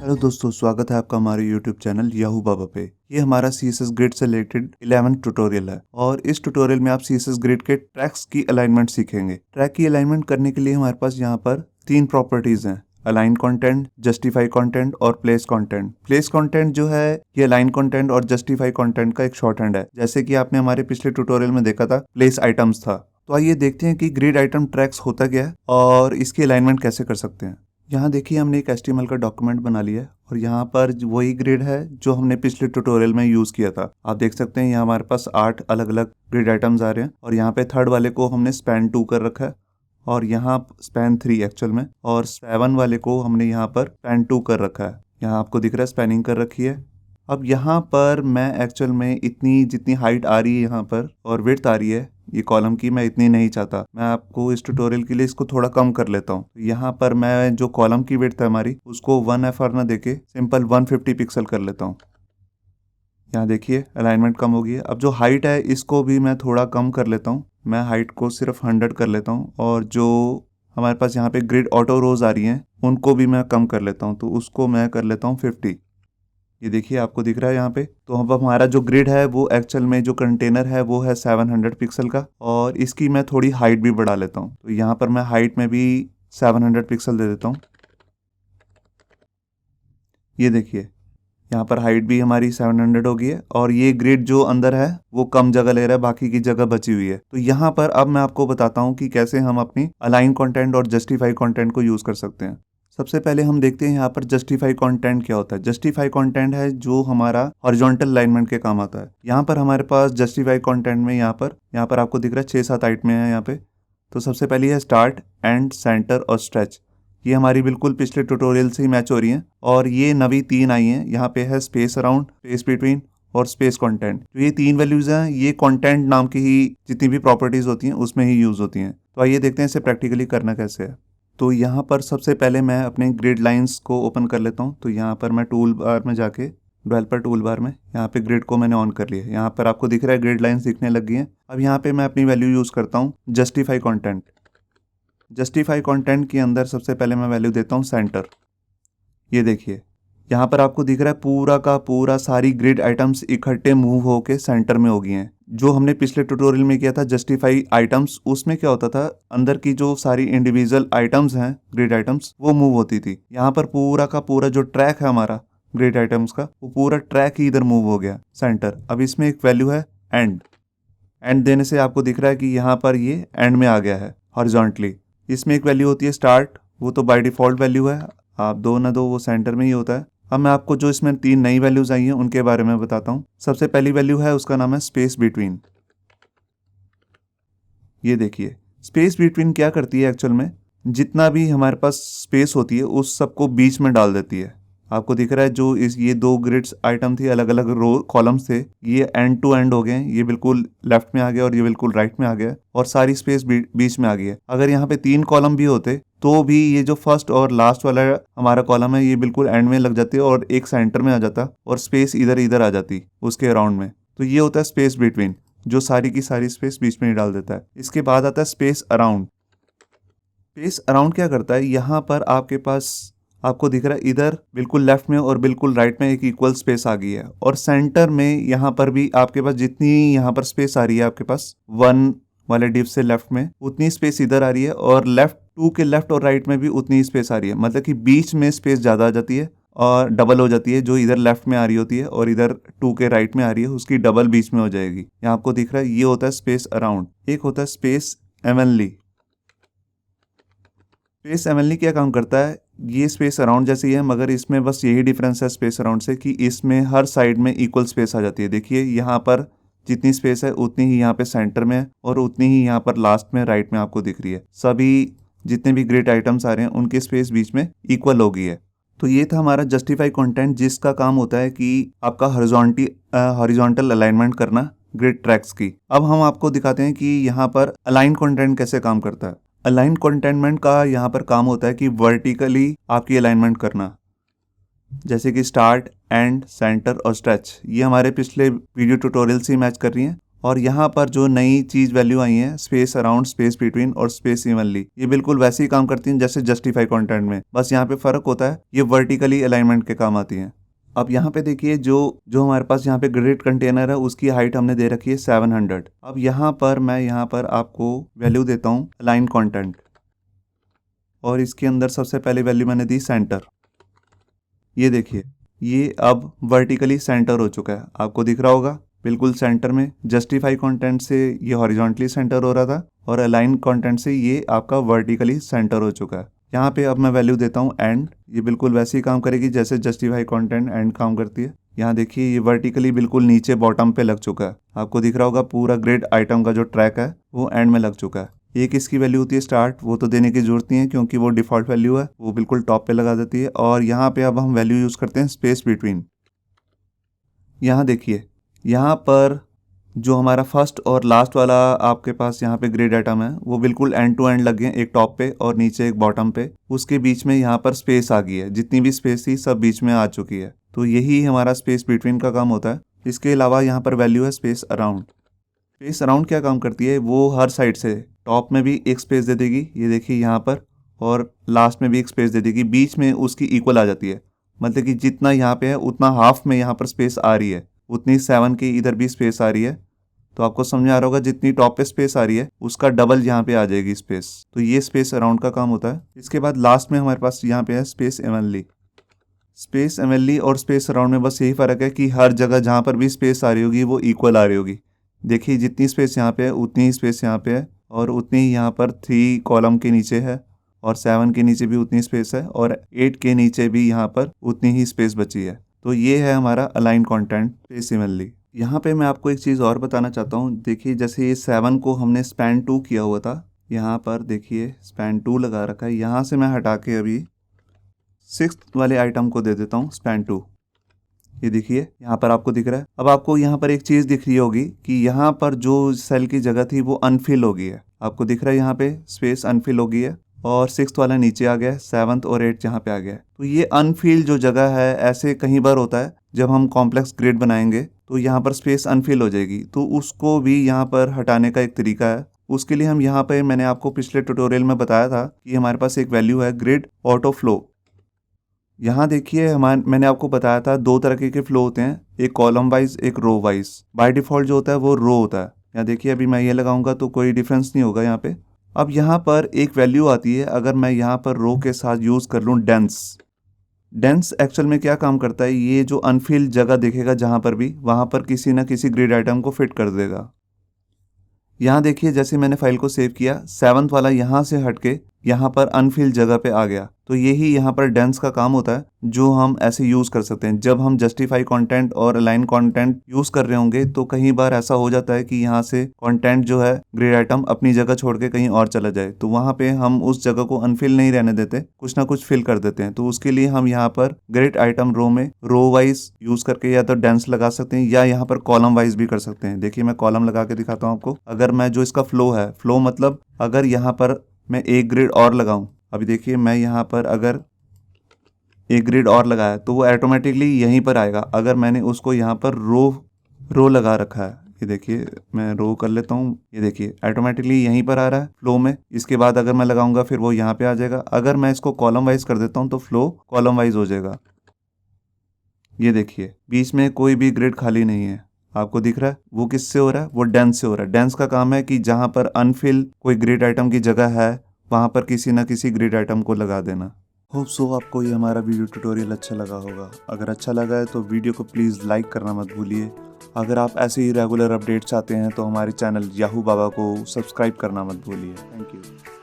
Hello दोस्तों, स्वागत है आपका हमारे यूट्यूब चैनल याहू बाबा पे। ये हमारा CSS ग्रिड से रिलेटेड 11th ट्यूटोरियल है और इस ट्यूटोरियल में आप CSS ग्रिड के ट्रैक्स की अलाइनमेंट सीखेंगे। ट्रैक की अलाइनमेंट करने के लिए हमारे पास यहाँ पर 3 प्रॉपर्टीज हैं: अलाइन कंटेंट, जस्टिफाई कंटेंट और प्लेस कंटेंट। प्लेस कंटेंट जो है ये अलाइन कंटेंट और जस्टिफाई कंटेंट का एक शॉर्ट हैंड है। जैसे कि आपने हमारे पिछले ट्यूटोरियल में देखा था, प्लेस आइटम्स था। तो आइए देखते हैं कि ग्रिड आइटम ट्रैक्स होता क्या है और इसकी अलाइनमेंट कैसे कर सकते हैं। यहाँ देखिए, हमने एक HTML का डॉक्यूमेंट बना लिया है और यहाँ पर वही ग्रिड है जो हमने पिछले ट्यूटोरियल में यूज़ किया था। आप देख सकते हैं यहाँ हमारे पास 8 अलग अलग ग्रिड आइटम्स आ रहे हैं और यहाँ पे थर्ड वाले को हमने स्पैन 2 कर रखा है और यहाँ स्पैन 3 एक्चुअल में, और 7 वाले को हमने यहाँ पर स्पैन 2 कर रखा है। यहाँ आपको दिख रहा है स्पैनिंग कर रखी है। अब यहाँ पर मैं एक्चुअल में इतनी जितनी हाइट आ रही है यहाँ पर और विड्थ आ रही है ये कॉलम की, मैं इतनी नहीं चाहता। मैं आपको इस ट्यूटोरियल के लिए इसको थोड़ा कम कर लेता हूँ। यहाँ पर मैं जो कॉलम की विड्थ है हमारी उसको 1 FR ना देके सिंपल 150 पिक्सल कर लेता हूँ। यहाँ देखिए अलाइनमेंट कम हो गई है। अब जो हाइट है इसको भी मैं थोड़ा कम कर लेता हूँ। मैं हाइट को सिर्फ 100 कर लेता हूँ और जो हमारे पास यहाँ पे ग्रिड ऑटो रोज आ रही हैं उनको भी मैं कम कर लेता हूँ, तो उसको मैं कर लेता हूँ 50। ये देखिए आपको दिख रहा है यहाँ पे। तो अब हमारा जो ग्रिड है वो एक्चुअल में जो कंटेनर है वो है 700 पिक्सल का और इसकी मैं थोड़ी हाइट भी बढ़ा लेता हूँ। तो यहाँ पर मैं हाइट में भी 700 पिक्सल दे देता हूँ। ये देखिए यहाँ पर हाइट भी हमारी 700 हो गई है और ये ग्रिड जो अंदर है वो कम जगह ले रहा है, बाकी की जगह बची हुई है। तो यहाँ पर अब मैं आपको बताता हूँ कि कैसे हम अपनी अलाइन कंटेंट और जस्टिफाई कंटेंट को यूज कर सकते हैं। सबसे पहले हम देखते हैं यहाँ पर जस्टिफाई कंटेंट क्या होता है। जस्टिफाई कंटेंट है जो हमारा हॉरिजॉन्टल अलाइनमेंट के काम आता है। यहाँ पर हमारे पास जस्टिफाई कंटेंट में यहाँ पर आपको दिख रहा है 6-7 आइटमें हैं यहाँ पे। तो सबसे पहली है स्टार्ट, एंड, सेंटर और स्ट्रेच। ये हमारी बिल्कुल पिछले ट्यूटोरियल से ही मैच हो रही हैं और ये नवी 3 आई हैं। यहाँ पे है स्पेस अराउंड, स्पेस बिटवीन और स्पेस कंटेंट। जो ये 3 वैल्यूज हैं ये कंटेंट नाम की ही जितनी भी प्रॉपर्टीज होती हैं उसमें ही यूज होती हैं। तो आइए देखते हैं इसे प्रैक्टिकली करना कैसे है। तो यहाँ पर सबसे पहले मैं अपने ग्रिड लाइंस को ओपन कर लेता हूँ। तो यहाँ पर मैं टूल बार में जाके डेवलपर टूल बार में यहाँ पे ग्रिड को मैंने ऑन कर लिया। यहाँ पर आपको दिख रहा है ग्रिड लाइंस दिखने लग गई हैं। अब यहाँ पे मैं अपनी वैल्यू यूज करता हूँ जस्टिफाई कंटेंट। जस्टिफाई कंटेंट के अंदर सबसे पहले मैं वैल्यू देता हूँ सेंटर। ये देखिए यहाँ पर आपको दिख रहा है पूरा का पूरा सारी ग्रिड आइटम्स इकट्ठे मूव होके सेंटर में हो गई हैं। जो हमने पिछले ट्यूटोरियल में किया था जस्टिफाई आइटम्स, उसमें क्या होता था, अंदर की जो सारी इंडिविजुअल आइटम्स हैं ग्रिड आइटम्स वो मूव होती थी। यहाँ पर पूरा का पूरा जो ट्रैक है हमारा ग्रिड आइटम्स का वो पूरा ट्रैक ही इधर मूव हो गया सेंटर। अब इसमें एक वैल्यू है एंड। एंड देने से आपको दिख रहा है कि यहाँ पर ये एंड में आ गया है हॉरिजॉन्टली। इसमें एक वैल्यू होती है स्टार्ट, वो तो बाय डिफॉल्ट वैल्यू है, आप दो ना दो वो सेंटर में ही होता है। अब मैं आपको जो इसमें 3 नई वैल्यूज आई हैं उनके बारे में बताता हूँ। सबसे पहली वैल्यू है उसका नाम है स्पेस बिटवीन। ये देखिए स्पेस बिटवीन क्या करती है एक्चुअल में, जितना भी हमारे पास स्पेस होती है उस सबको बीच में डाल देती है। आपको दिख रहा है जो ये 2 ग्रिड्स आइटम थी, अलग अलग रो कॉलम्स थे, ये एंड टू एंड हो गए। ये बिल्कुल लेफ्ट में आ गया और ये बिल्कुल राइट में आ गया और सारी स्पेस बीच में आ गई है। अगर यहाँ पे 3 कॉलम भी होते तो भी ये जो फर्स्ट और लास्ट वाला हमारा कॉलम है ये बिल्कुल एंड में लग जाती है और एक सेंटर में आ जाता और स्पेस इधर इधर आ जाती उसके अराउंड में। तो ये होता है स्पेस बिटवीन, जो सारी की सारी स्पेस बीच में ही डाल देता है। इसके बाद आता है स्पेस अराउंड। स्पेस अराउंड क्या करता है, यहाँ पर आपके पास आपको दिख रहा है इधर बिल्कुल लेफ्ट में और बिल्कुल राइट में एक इक्वल स्पेस आ गई है और सेंटर में यहाँ पर भी आपके पास जितनी यहाँ पर स्पेस आ रही है आपके पास 1 वाले डिव से लेफ्ट में उतनी स्पेस इधर आ रही है और लेफ्ट 2 के लेफ्ट और राइट में भी उतनी स्पेस आ रही है। मतलब कि बीच में स्पेस ज़्यादा आ जाती है और डबल हो जाती है। जो इधर लेफ्ट में आ रही होती है और इधर 2 के राइट में आ रही है उसकी डबल बीच में हो जाएगी। यहाँ आपको दिख रहा है ये होता है स्पेस अराउंड। एक होता है स्पेस एवनली। स्पेस एवनली क्या काम करता है, ये स्पेस अराउंड जैसी है मगर इसमें बस यही डिफरेंस है स्पेस अराउंड से कि इसमें हर साइड में इक्वल स्पेस आ जाती है। देखिए यहाँ पर जितनी स्पेस है उतनी ही यहाँ पे सेंटर में है और उतनी ही यहाँ पर लास्ट में राइट में आपको दिख रही है। सभी जितने भी ग्रिड आइटम्स आ रहे हैं उनकी स्पेस बीच में इक्वल हो गई है। तो ये था हमारा जस्टिफाई कंटेंट, जिसका काम होता है कि आपका हॉरिजॉन्टल अलाइनमेंट करना ग्रिड ट्रैक्स की। अब हम आपको दिखाते हैं कि यहाँ पर अलाइन कंटेंट कैसे काम करता है। अलाइन कंटेनमेंट का यहाँ पर काम होता है कि वर्टिकली आपकी अलाइनमेंट करना, जैसे कि स्टार्ट, एंड, सेंटर और स्ट्रेच। ये हमारे पिछले वीडियो ट्यूटोरियल से मैच कर रही हैं और यहाँ पर जो नई चीज वैल्यू आई है स्पेस अराउंड, स्पेस बिटवीन और स्पेस इवनली, ये बिल्कुल वैसे ही काम करती हैं जैसे जस्टिफाई कंटेंट में, बस यहाँ पे फर्क होता है ये वर्टिकली अलाइनमेंट के काम आती हैं। अब यहाँ पे देखिए जो हमारे पास यहाँ पे ग्रिड कंटेनर है उसकी हाइट हमने दे रखी है 700। अब यहाँ पर मैं यहाँ पर आपको वैल्यू देता हूँ अलाइन कंटेंट, और इसके अंदर सबसे पहली वैल्यू मैंने दी सेंटर। ये देखिए ये अब वर्टिकली सेंटर हो चुका है, आपको दिख रहा होगा बिल्कुल सेंटर में। जस्टिफाई कंटेंट से ये हॉरिजॉन्टली सेंटर हो रहा था और अलाइन कंटेंट से ये आपका वर्टिकली सेंटर हो चुका है। यहाँ पे अब मैं वैल्यू देता हूँ एंड, ये बिल्कुल वैसे ही काम करेगी जैसे जस्टिफाई कंटेंट एंड काम करती है। यहाँ देखिए ये वर्टिकली बिल्कुल नीचे बॉटम पे लग चुका है, आपको दिख रहा होगा पूरा ग्रिड आइटम का जो ट्रैक है वो एंड में लग चुका है। एक इसकी वैल्यू होती है स्टार्ट, वो तो देने की जरूरत नहीं है क्योंकि वो डिफॉल्ट वैल्यू है, वो बिल्कुल टॉप पे लगा देती है। और यहाँ पे अब हम वैल्यू यूज करते हैं स्पेस बिटवीन। यहाँ देखिए यहाँ पर जो हमारा फर्स्ट और लास्ट वाला आपके पास यहाँ पे ग्रिड आइटम है वो बिल्कुल एंड टू एंड लगे हैं, एक टॉप पे और नीचे एक बॉटम पे। उसके बीच में यहाँ पर स्पेस आ गई है, जितनी भी स्पेस थी सब बीच में आ चुकी है, तो यही हमारा स्पेस बिटवीन का काम होता है। इसके अलावा यहाँ पर वैल्यू है स्पेस अराउंड। स्पेस अराउंड क्या काम करती है, वो हर साइड से टॉप में भी एक स्पेस दे देगी, ये देखिए यहाँ पर, और लास्ट में भी एक स्पेस दे देगी, बीच में उसकी इक्वल आ जाती है। मतलब कि जितना यहाँ पे है उतना हाफ में यहाँ पर स्पेस आ रही है, उतनी 7 की इधर भी स्पेस आ रही है। तो आपको समझ आ रहा होगा जितनी टॉप पे स्पेस आ रही है उसका डबल यहाँ पे आ जाएगी स्पेस, तो ये स्पेस अराउंड का काम होता है। इसके बाद लास्ट में हमारे पास यहाँ पे है स्पेस इवनली। स्पेस इवनली और स्पेस अराउंड में बस यही फर्क है कि हर जगह जहाँ पर भी स्पेस आ रही होगी वो इक्वल आ रही होगी। देखिए जितनी स्पेस यहाँ पे है उतनी ही स्पेस यहाँ पे है, और उतनी ही यहाँ पर 3 कॉलम के नीचे है, और 7 के नीचे भी उतनी स्पेस है, और 8 के नीचे भी यहाँ पर उतनी ही स्पेस बची है। तो ये है हमारा अलाइन कंटेंट स्पेस इवनली। यहाँ पे मैं आपको एक चीज़ और बताना चाहता हूँ, देखिए जैसे ये 7 को हमने स्पैन 2 किया हुआ था, यहाँ पर देखिए स्पैन 2 लगा रखा है, यहाँ से मैं हटा के अभी 6th वाले आइटम को दे देता हूँ स्पैन 2। ये देखिए यहाँ पर आपको दिख रहा है। अब आपको यहाँ पर एक चीज़ दिख रही होगी कि यहाँ पर जो सेल की जगह थी वो अनफिल हो गई है, आपको दिख रहा है यहाँ पे स्पेस अनफिल हो गई है, और 6th वाला नीचे आ गया है, 7th और 8th यहाँ पे आ गया है। तो ये अनफिल जो जगह है ऐसे कई बार होता है, जब हम कॉम्प्लेक्स ग्रिड बनाएंगे तो यहाँ पर स्पेस अनफिल हो जाएगी, तो उसको भी यहाँ पर हटाने का एक तरीका है। उसके लिए हम यहाँ पे, मैंने आपको पिछले ट्यूटोरियल में बताया था कि हमारे पास एक वैल्यू है ग्रिड ऑटो फ्लो। यहाँ देखिए मैंने आपको बताया था 2 तरह के फ्लो होते हैं, एक कॉलम वाइज एक रो वाइज। बाय डिफॉल्ट जो होता है वो रो होता है। यहाँ देखिए अभी मैं ये लगाऊंगा तो कोई डिफरेंस नहीं होगा यहाँ पे। अब यहाँ पर एक वैल्यू आती है, अगर मैं यहाँ पर रो के साथ यूज कर लूँ डेंस। डेंस एक्चुअल में क्या काम करता है, ये जो अनफिल्ड जगह देखेगा जहाँ पर भी, वहाँ पर किसी ना किसी ग्रिड आइटम को फिट कर देगा। यहाँ देखिए जैसे मैंने फाइल को सेव किया, 7th वाला यहाँ से हटके यहाँ पर अनफिल्ड जगह पे आ गया, तो यही यहाँ पर डेंस का काम होता है जो हम ऐसे यूज कर सकते हैं। जब हम जस्टिफाई कंटेंट और अलाइन कंटेंट यूज कर रहे होंगे तो कई बार ऐसा हो जाता है कि यहाँ से कंटेंट जो है ग्रिड आइटम अपनी जगह छोड़ के कहीं और चला जाए, तो वहाँ पे हम उस जगह को अनफिल नहीं रहने देते, कुछ ना कुछ फिल कर देते हैं। तो उसके लिए हम यहाँ पर ग्रिड आइटम रो में रो वाइज यूज करके या तो डेंस लगा सकते हैं या यहाँ पर कॉलम वाइज भी कर सकते हैं। देखिए मैं कॉलम लगा के दिखाता हूँ आपको। अगर मैं जो इसका फ्लो है, फ्लो मतलब अगर यहाँ पर मैं एक ग्रिड और लगाऊं, अभी देखिए मैं यहाँ पर अगर एक ग्रिड और लगाया तो वो ऑटोमेटिकली यहीं पर आएगा। अगर मैंने उसको यहाँ पर रो लगा रखा है, ये देखिए मैं रो कर लेता हूँ, ये देखिए ऑटोमेटिकली यहीं पर आ रहा है फ्लो में। इसके बाद अगर मैं लगाऊंगा फिर वो यहाँ पे आ जाएगा। अगर मैं इसको कॉलम वाइज कर देता हूँ तो फ्लो कॉलम वाइज हो जाएगा। ये देखिए बीच में कोई भी ग्रिड खाली नहीं है, आपको दिख रहा है। वो किससे हो रहा है, वो डेंस से हो रहा है। डेंस का काम है कि जहां पर अनफिल कोई ग्रिड आइटम की जगह है वहां पर किसी ना किसी ग्रिड आइटम को लगा देना। होप सो आपको ये हमारा वीडियो ट्यूटोरियल अच्छा लगा होगा। अगर अच्छा लगा है तो वीडियो को प्लीज़ लाइक करना मत भूलिए। अगर आप ऐसे ही रेगुलर अपडेट चाहते हैं तो हमारे चैनल याहू बाबा को सब्सक्राइब करना मत भूलिए। Thank you.